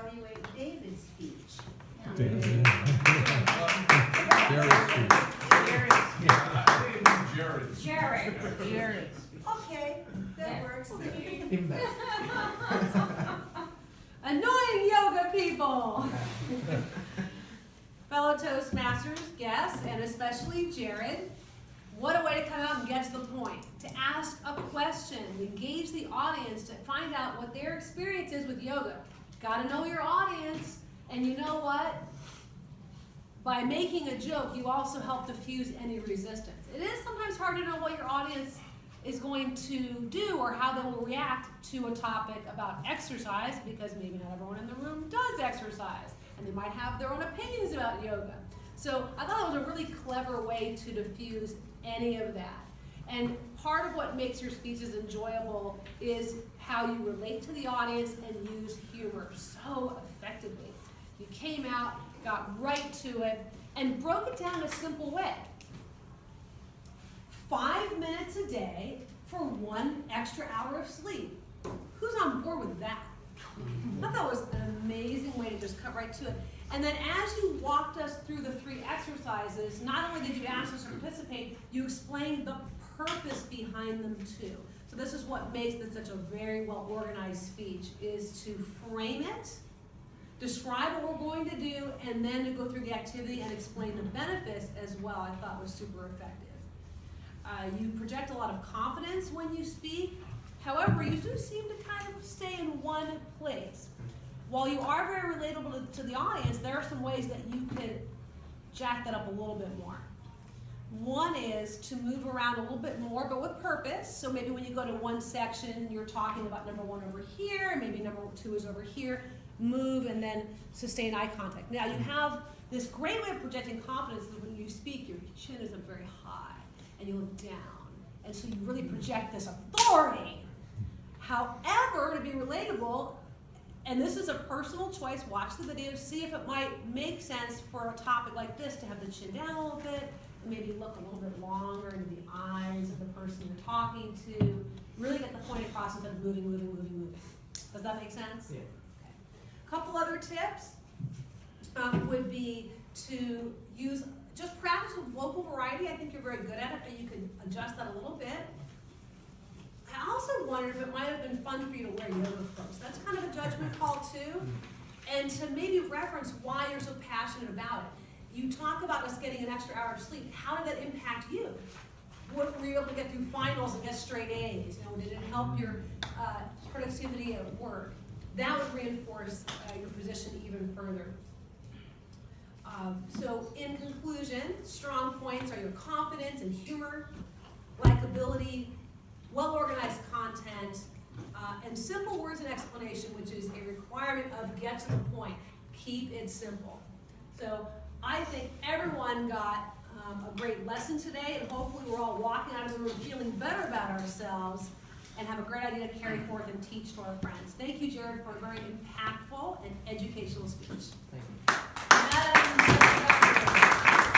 evaluate David's speech. Jared's Jared. Okay, that works. Annoying yoga people! Fellow Toastmasters, guests, and especially Jared, what a way to come out and get to the point. To ask a question, engage the audience to find out what their experience is with yoga. Gotta know your audience, and you know what? By making a joke, you also help diffuse any resistance. It is sometimes hard to know what your audience is going to do or how they will react to a topic about exercise, because maybe not everyone in the room does exercise, and they might have their own opinions about yoga. So I thought it was a really clever way to diffuse any of that. And part of what makes your speeches enjoyable is how you relate to the audience and use humor so effectively. You came out, got right to it, and broke it down in a simple way. 5 minutes a day for 1 extra hour of sleep. Who's on board with that? I thought that was an amazing way to just cut right to it. And then as you walked us through the 3 exercises, not only did you ask us to participate, you explained the purpose behind them too. So this is what makes this such a very well organized speech, is to frame it, describe what we're going to do, and then to go through the activity and explain the benefits as well. I thought was super effective. You project a lot of confidence when you speak. However, you do seem to kind of stay in one place. While you are very relatable to the audience, there are some ways that you could jack that up a little bit more. One is to move around a little bit more, but with purpose. So maybe when you go to one section, you're talking about number 1 over here, maybe number 2 is over here. Move and then sustain eye contact. Now you have this great way of projecting confidence is when you speak, your chin is up very high and you look down. And so you really project this authority. However, to be relatable, and this is a personal choice, watch the video, see if it might make sense for a topic like this to have the chin down a little bit, and maybe look a little bit longer into the eyes of the person you're talking to. Really get the point across instead of moving. Does that make sense? Yeah. A couple other tips would be to just practice with vocal variety. I think you're very good at it, but you can adjust that a little bit. I also wondered if it might have been fun for you to wear yoga clothes. That's kind of a judgment call too. And to maybe reference why you're so passionate about it. You talk about us getting an extra hour of sleep. How did that impact you? Were you able to get through finals and get straight A's? Did it help your productivity at work? That would reinforce your position even further. So in conclusion, strong points are your confidence and humor, likability, well-organized content, and simple words and explanation, which is a requirement of get to the point. Keep it simple. So I think everyone got a great lesson today, and hopefully we're all walking out of the room feeling better about ourselves and have a great idea to carry forth and teach to our friends. Thank you, Jared, for a very impactful and educational speech. Thank you. Madam